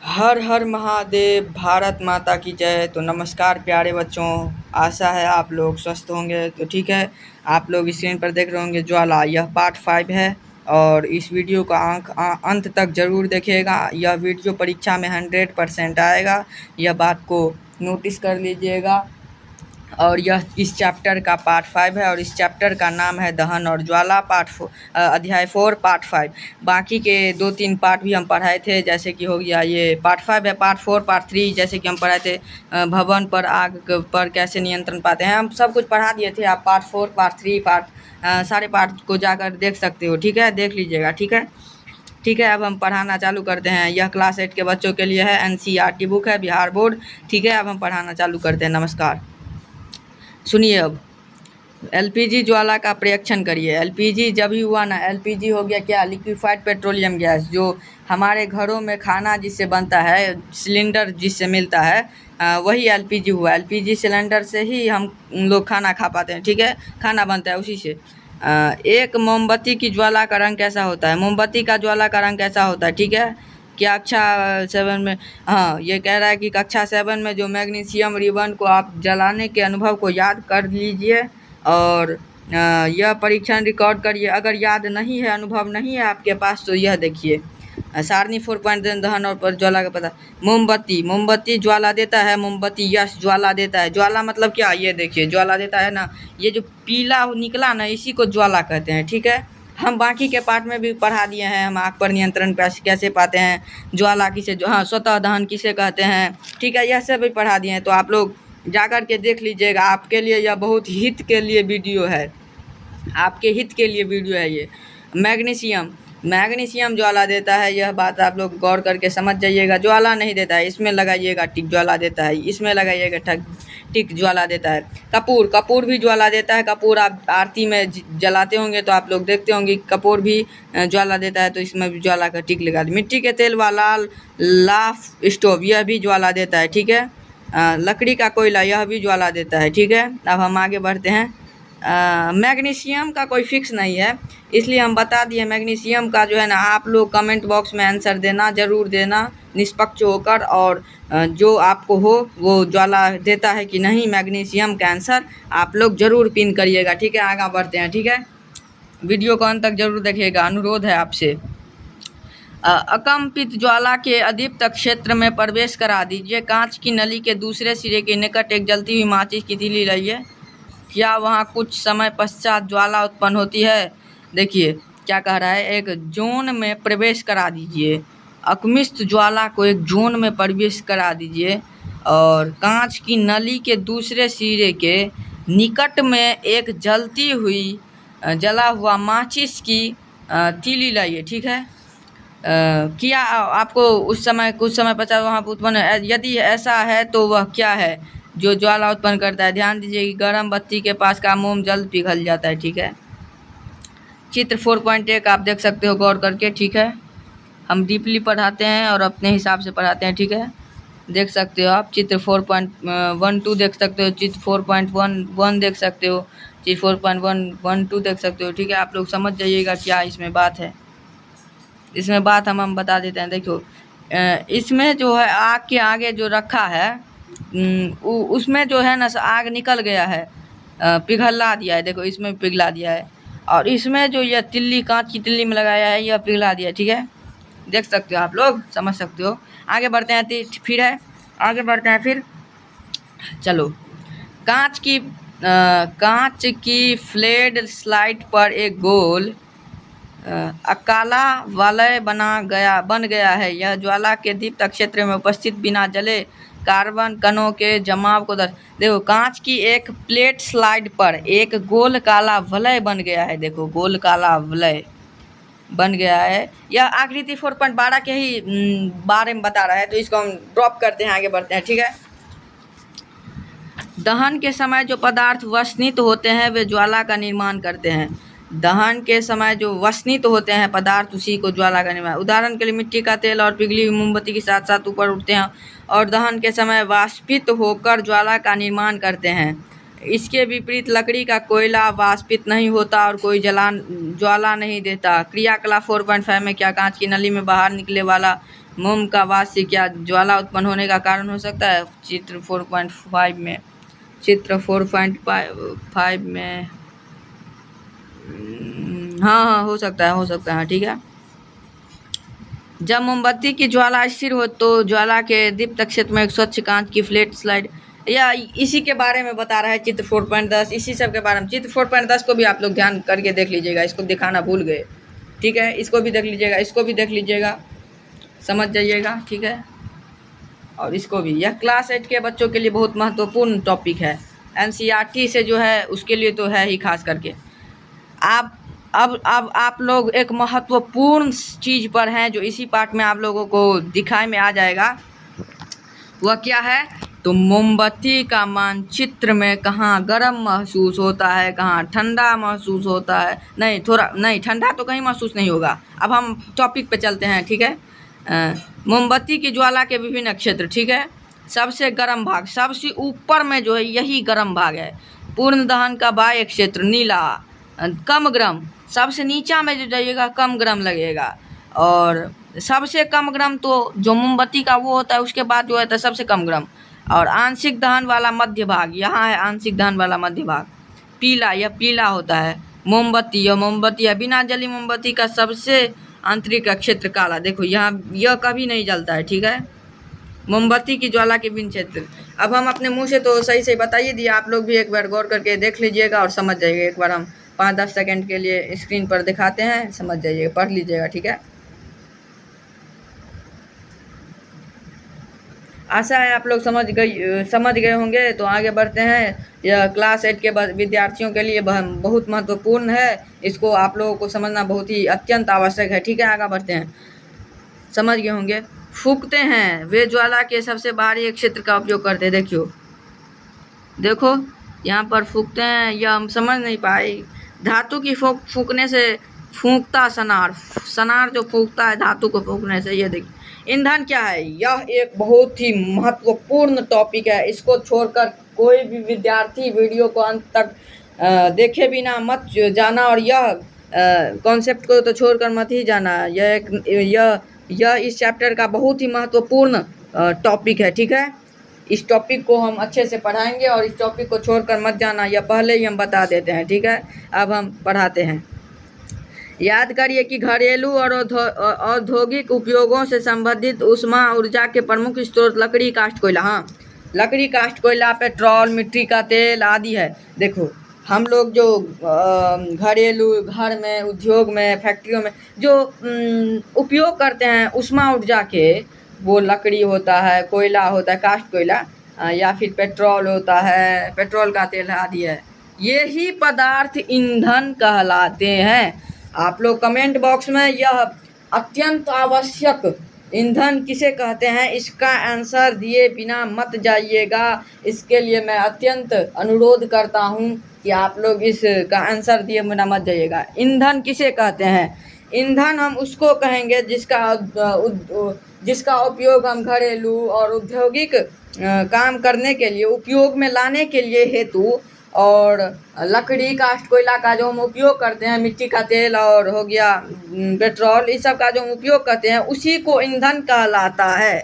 हर हर महादेव, भारत माता की जय। तो नमस्कार प्यारे बच्चों, आशा है आप लोग स्वस्थ होंगे। तो ठीक है, आप लोग स्क्रीन पर देख रहे होंगे ज्वाला, यह पार्ट 5 है और इस वीडियो का अंत तक ज़रूर देखिएगा। यह वीडियो परीक्षा में 100% आएगा, यह बात को नोटिस कर लीजिएगा। और यह इस चैप्टर का पार्ट 5 है और इस चैप्टर का नाम है दहन और ज्वाला, अध्याय 4 पार्ट 5। बाकी के 2-3 पार्ट भी हम पढ़ाए थे, जैसे कि हो गया ये पार्ट 5 है। पार्ट 4 पार्ट 3 जैसे कि हम पढ़ाए थे भवन पर आग पर कैसे नियंत्रण पाते हैं, हम सब कुछ पढ़ा दिए थे। आप पार्ट 4 पार्ट 3 सारे पार्ट को जाकर देख सकते हो। ठीक है, देख लीजिएगा। ठीक है, अब हम पढ़ाना चालू करते हैं। यह क्लास 8 के बच्चों के लिए है, NCERT बुक है, बिहार बोर्ड। ठीक है, अब हम पढ़ाना चालू करते हैं। नमस्कार, सुनिए। अब LPG ज्वाला का परीक्षण करिए। LPG जब ही हुआ ना, LPG हो गया क्या, लिक्विफाइड पेट्रोलियम गैस, जो हमारे घरों में खाना जिससे बनता है, सिलेंडर जिससे मिलता है, वही LPG हुआ। LPG सिलेंडर से ही हम लोग खाना खा पाते हैं। ठीक है, खाना बनता है उसी से। एक मोमबत्ती की ज्वाला का रंग कैसा होता है? मोमबत्ती का ज्वाला का रंग कैसा होता है? ठीक है, क्या कक्षा 7 में, हाँ, ये कह रहा है कि कक्षा 7 में जो मैग्नीशियम रिबन को आप जलाने के अनुभव को याद कर लीजिए और यह परीक्षण रिकॉर्ड करिए। अगर याद नहीं है, अनुभव नहीं है आपके पास, तो यह देखिए सारणी 4 दहन और पर ज्वाला का पता। मोमबत्ती ज्वाला देता है, मोमबत्ती यश ज्वाला देता है। ज्वाला मतलब क्या, ये देखिए ज्वाला देता है ना, ये जो पीला निकला ना, इसी को ज्वाला कहते हैं। ठीक है, हम बाकी के पार्ट में भी पढ़ा दिए हैं। हम आग पर नियंत्रण कैसे पाते हैं, ज्वाला किसे, हाँ, स्वतः दहन किसे कहते हैं। ठीक है, यह सब भी पढ़ा दिए हैं, तो आप लोग जाकर के देख लीजिएगा। आपके लिए यह बहुत हित के लिए वीडियो है, आपके हित के लिए वीडियो है ये। मैग्नीशियम ज्वाला देता है, यह बात आप लोग गौर करके समझ जाइएगा। ज्वाला नहीं देता है, इसमें लगाइएगा टिक, ज्वाला देता है, इसमें लगाइएगा टिक, ज्वाला देता है। कपूर भी ज्वाला देता है। कपूर आप आरती में जलाते होंगे तो आप लोग देखते होंगे, कपूर भी ज्वाला देता है, तो इसमें भी ज्वाला का टिक लगा दे। मिट्टी के तेल वाला लाफ स्टोव, यह भी ज्वाला देता है। ठीक है, लकड़ी का कोयला, यह भी ज्वाला देता है। ठीक है, अब हम आगे बढ़ते हैं। मैग्नीशियम का कोई फिक्स नहीं है, इसलिए हम बता दिए। मैग्नीशियम का जो है ना, आप लोग कमेंट बॉक्स में आंसर देना, ज़रूर देना निष्पक्ष होकर, और जो आपको हो वो ज्वाला देता है कि नहीं मैग्नीशियम का आंसर आप लोग ज़रूर पिन करिएगा। ठीक है, आगे बढ़ते हैं। ठीक है, वीडियो को अंत तक जरूर देखिएगा, अनुरोध है आपसे। अकम्पित ज्वाला के अदीप्त क्षेत्र में प्रवेश करा दीजिए। कांच की नली के दूसरे सिरे के निकट एक जलती हुई माचिस की तीली लाइए। क्या वहाँ कुछ समय पश्चात ज्वाला उत्पन्न होती है? देखिए क्या कह रहा है, एक जोन में प्रवेश करा दीजिए। अकमित ज्वाला को एक जोन में प्रवेश करा दीजिए और कांच की नली के दूसरे सिरे के निकट में एक जलती हुई जला हुआ माचिस की तीली लाइए। ठीक है, क्या आपको उस समय कुछ समय पश्चात वहाँ उत्पन्न, यदि ऐसा है तो वह क्या है जो ज्वाला उत्पन्न करता है? ध्यान दीजिए कि गर्म बत्ती के पास का मोम जल्द पिघल जाता है। ठीक है, चित्र 4.1 आप देख सकते हो गौर करके। ठीक है, हम डीपली पढ़ाते हैं और अपने हिसाब से पढ़ाते हैं। ठीक है, देख सकते हो आप, चित्र 4.12 देख सकते हो, चित्र 4.11 देख सकते हो, चित्र 4.112 देख सकते हो। ठीक है, आप लोग समझ जाइएगा क्या इसमें बात है। इसमें बात हम बता देते हैं। देखो, इसमें जो है आग के आगे जो रखा है, उसमें जो है ना आग निकल गया है, पिघला दिया है। देखो, इसमें पिघला दिया है, और इसमें जो यह तिल्ली, कांच की तिल्ली में लगाया है, यह पिघला दिया। ठीक है, देख सकते हो, आप लोग समझ सकते हो। आगे बढ़ते हैं, फिर है, आगे बढ़ते हैं फिर। चलो, कांच की फ्लेड स्लाइड पर एक गोल अकाला वलय बन गया है। यह ज्वाला के दीप्त क्षेत्र में उपस्थित बिना जले कार्बन कणों के जमाव को देखो, कांच की एक प्लेट स्लाइड पर एक गोल काला वलय बन गया है। देखो, गोल काला वलय बन गया है। यह आकृति 4.12 के ही बारे में बता रहा है, तो इसको हम ड्रॉप करते हैं, आगे बढ़ते हैं। ठीक है, दहन के समय जो पदार्थ वसनित होते हैं वे ज्वाला का निर्माण करते हैं। दहन के समय जो वसनित होते हैं पदार्थ, उसी को ज्वाला का निर्माण। उदाहरण के लिए मिट्टी का तेल और पिघली हुई मोमबत्ती के साथ साथ ऊपर उठते हैं और दहन के समय वाष्पित होकर ज्वाला का निर्माण करते हैं। इसके विपरीत लकड़ी का कोयला वाष्पित नहीं होता और कोई ज्वाला नहीं देता। क्रियाकलाप 4.5 में क्या कांच की नली में बाहर निकले वाला मोम का वाष्य क्या ज्वाला उत्पन्न होने का कारण हो सकता है? चित्र 4.5 में, चित्र 4.5 में हाँ हाँ हो सकता है, हो सकता है, ठीक है। जब मोमबत्ती की ज्वाला स्थिर हो तो ज्वाला के दीप्त क्षेत्र में एक स्वच्छ कांच की फ्लैट स्लाइड, या इसी के बारे में बता रहा है चित्र 4.10, इसी सब के बारे में। चित्र 4.10 को भी आप लोग ध्यान करके देख लीजिएगा, इसको दिखाना भूल गए, ठीक है। इसको भी देख लीजिएगा, इसको भी देख लीजिएगा, समझ जाइएगा, ठीक है। और इसको भी, यह क्लास 8 के बच्चों के लिए बहुत महत्वपूर्ण टॉपिक है, एनसीईआरटी से जो है उसके लिए तो है ही खास करके। अब आप लोग एक महत्वपूर्ण चीज़ पर हैं जो इसी पार्ट में आप लोगों को दिखाई में आ जाएगा। वह क्या है? तो मोमबत्ती का मानचित्र में कहाँ गर्म महसूस होता है, कहाँ ठंडा महसूस होता है। नहीं, थोड़ा नहीं, ठंडा तो कहीं महसूस नहीं होगा। अब हम टॉपिक पे चलते हैं, ठीक है। मोमबत्ती की ज्वाला के विभिन्न क्षेत्र, ठीक है। सबसे गर्म भाग, सबसे ऊपर में जो है यही गर्म भाग है। पूर्ण दहन का बाह्य क्षेत्र नीला, कम गर्म। सबसे नीचा में जो जाइएगा कम गर्म लगेगा, और सबसे कम गर्म तो जो मोमबत्ती का वो होता है, उसके बाद जो होता है सबसे कम गर्म। और आंशिक दहन वाला मध्य भाग, यहाँ है आंशिक दहन वाला मध्य भाग, पीला, यह पीला होता है। मोमबत्ती, यह मोमबत्ती है। बिना जली मोमबत्ती का सबसे आंतरिक क्षेत्र काला, देखो यहाँ यह कभी नहीं जलता है, ठीक है। मोमबत्ती की ज्वाला के विभिन्न क्षेत्र। अब हम अपने मुंह से तो सही बताइए दिया, आप लोग भी एक बार गौर करके देख लीजिएगा और समझ जाइएगा। एक बार हम 5-10 सेकंड के लिए स्क्रीन पर दिखाते हैं, समझ जाइएगा, पढ़ लीजिएगा, ठीक है। आशा है आप लोग समझ गए होंगे। तो आगे बढ़ते हैं। यह क्लास 8 के विद्यार्थियों के लिए बहुत महत्वपूर्ण है, इसको आप लोगों को समझना बहुत ही अत्यंत आवश्यक है, ठीक है। आगे बढ़ते हैं, समझ गए होंगे। फूंकते हैं, वे ज्वाला के सबसे बाहरी एक क्षेत्र का उपयोग करते हैं। देखो यहाँ पर फूंकते हैं, यह हम समझ नहीं पाए। धातु की फूंकने से, फूंकता सनार जो फूंकता है धातु को फूंकने से। ये देखिए ईंधन क्या है, यह एक बहुत ही महत्वपूर्ण टॉपिक है। इसको छोड़कर कोई भी विद्यार्थी वीडियो को अंत तक देखे बिना मत जाना, और यह कॉन्सेप्ट को तो छोड़कर मत ही जाना। यह इस चैप्टर का बहुत ही महत्वपूर्ण टॉपिक है, ठीक है। इस टॉपिक को हम अच्छे से पढ़ाएंगे और इस टॉपिक को छोड़कर मत जाना, यह पहले ही हम बता देते हैं, ठीक है। अब हम पढ़ाते हैं। याद करिए कि घरेलू और औद्योगिक उपयोगों से संबंधित ऊष्मा ऊर्जा के प्रमुख स्रोत लकड़ी, काष्ठ, कोयला। हाँ, लकड़ी, काष्ठ, कोयला, पेट्रोल, मिट्टी का तेल आदि है। देखो हम लोग जो घरेलू, घर में, उद्योग में, फैक्ट्रियों में जो उपयोग करते हैं ऊष्मा ऊर्जा के, वो लकड़ी होता है, कोयला होता है, काष्ठ कोयला, या फिर पेट्रोल होता है, पेट्रोल का तेल आदि है। ये ही पदार्थ ईंधन कहलाते हैं। आप लोग कमेंट बॉक्स में यह अत्यंत आवश्यक, ईंधन किसे कहते हैं, इसका आंसर दिए बिना मत जाइएगा। इसके लिए मैं अत्यंत अनुरोध करता हूँ कि आप लोग इसका आंसर दिए बिना मत जाइएगा। ईंधन किसे कहते हैं? ईंधन हम उसको कहेंगे जिसका उपयोग हम घरेलू और औद्योगिक काम करने के लिए, उपयोग में लाने के लिए हेतु, और लकड़ी, काष्ठ, कोयला का जो हम उपयोग करते हैं, मिट्टी का तेल और हो गया पेट्रोल, इस सब का जो हम उपयोग करते हैं, उसी को ईंधन कहलाता है,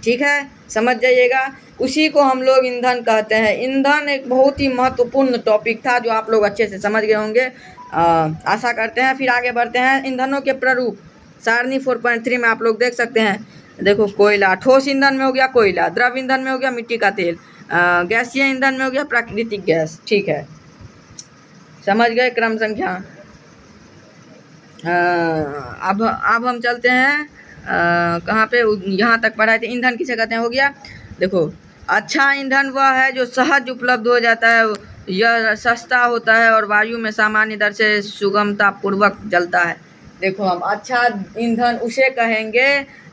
ठीक है। समझ जाइएगा, उसी को हम लोग ईंधन कहते हैं। ईंधन एक बहुत ही महत्वपूर्ण टॉपिक था जो आप लोग अच्छे से समझ गए होंगे, आशा करते हैं। फिर आगे बढ़ते हैं। ईंधनों के प्रारूप, सारणी 4.3 में आप लोग देख सकते हैं। देखो कोयला, ठोस ईंधन में हो गया कोयला, द्रव ईंधन में हो गया मिट्टी का तेल, गैसीय ईंधन में हो गया प्राकृतिक गैस, ठीक है। समझ गए क्रम संख्या। अब हम चलते हैं कहाँ पे, यहाँ तक पढ़ाए थे। ईंधन किसे कहते हैं हो गया। देखो अच्छा ईंधन वह है जो सहज उपलब्ध हो जाता है, यह सस्ता होता है और वायु में सामान्य दर से सुगमता पूर्वक जलता है। देखो हम अच्छा ईंधन उसे कहेंगे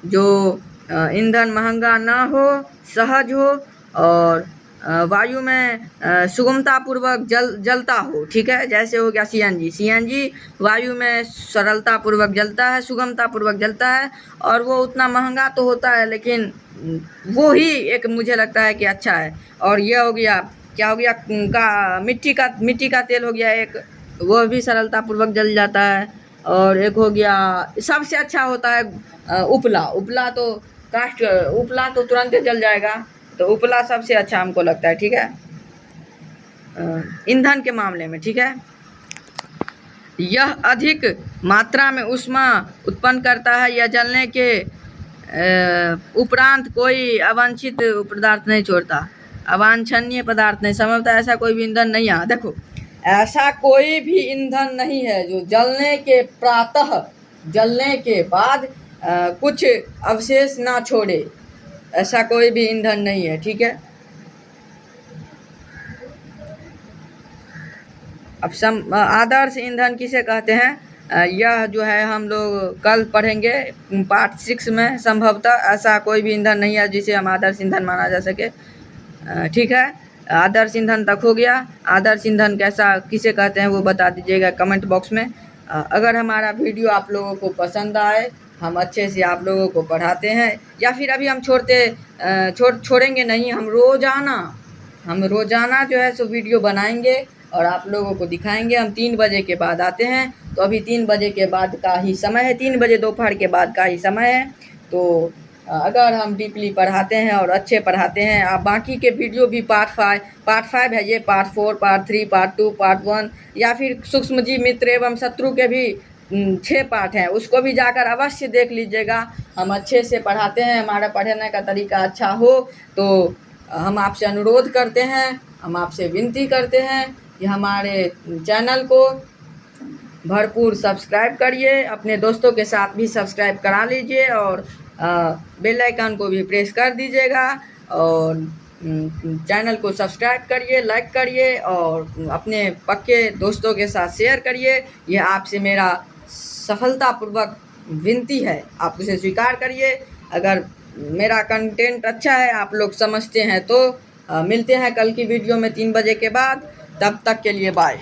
जो ईंधन महंगा ना हो, सहज हो और वायु में सुगमता पूर्वक जलता हो, ठीक है। जैसे हो गया सीएनजी वायु में सरलता पूर्वक जलता है, सुगमता पूर्वक जलता है, और वो उतना महंगा तो होता है लेकिन वो ही एक मुझे लगता है कि अच्छा है। और ये हो गया, क्या हो गया, मिट्टी का तेल हो गया एक, वो भी सरलता पूर्वक जल जाता है। और एक हो गया सबसे अच्छा होता है उपला। उपला तो तुरंत ही जल जाएगा, तो उपला सबसे अच्छा हमको लगता है, ठीक है, ईंधन के मामले में, ठीक है। यह अधिक मात्रा में ऊष्मा उत्पन्न करता है, यह जलने के उपरांत कोई अवांछित पदार्थ नहीं छोड़ता, अवांछनीय पदार्थ नहीं, संभवतः ऐसा कोई भी ईंधन नहीं है। देखो, ऐसा कोई भी ईंधन नहीं है जो जलने के प्रातः, जलने के बाद कुछ अवशेष ना छोड़े, ऐसा कोई भी ईंधन नहीं है, ठीक है। अब आदर्श ईंधन किसे कहते हैं, यह जो है हम लोग कल पढ़ेंगे पार्ट 6 में। संभवतः ऐसा कोई भी ईंधन नहीं है जिसे हम आदर्श ईंधन माना जा सके, ठीक है। आदर्श ईंधन तक हो गया। आदर्श ईंधन कैसा किसे कहते हैं वो बता दीजिएगा कमेंट बॉक्स में। अगर हमारा वीडियो आप लोगों को पसंद आए, हम अच्छे से आप लोगों को पढ़ाते हैं, या फिर अभी हम छोड़ेंगे नहीं, हम रोज़ाना जो है सो वीडियो बनाएंगे और आप लोगों को दिखाएंगे। हम 3 बजे के बाद आते हैं, तो अभी 3 बजे के बाद का ही समय है, 3 बजे दोपहर के बाद का ही समय है। तो अगर हम डीपली पढ़ाते हैं और अच्छे पढ़ाते हैं, आप बाकी के वीडियो भी पार्ट 5 है, ये पार्ट 4, पार्ट 3, पार्ट 2, पार्ट 1, या फिर सूक्ष्मजीव मित्र एवं शत्रु के भी 6 पार्ट हैं, उसको भी जाकर अवश्य देख लीजिएगा। हम अच्छे से पढ़ाते हैं, हमारा पढ़ाने का तरीका अच्छा हो तो हम आपसे अनुरोध करते हैं, हम आपसे विनती करते हैं कि हमारे चैनल को भरपूर सब्सक्राइब करिए, अपने दोस्तों के साथ भी सब्सक्राइब करा लीजिए और बेल आइकन को भी प्रेस कर दीजिएगा और चैनल को सब्सक्राइब करिए, लाइक करिए और अपने पक्के दोस्तों के साथ शेयर करिए। यह आपसे मेरा सफलतापूर्वक विनती है, आप उसे स्वीकार करिए। अगर मेरा कंटेंट अच्छा है, आप लोग समझते हैं, तो मिलते हैं कल की वीडियो में 3 बजे के बाद। तब तक के लिए बाय।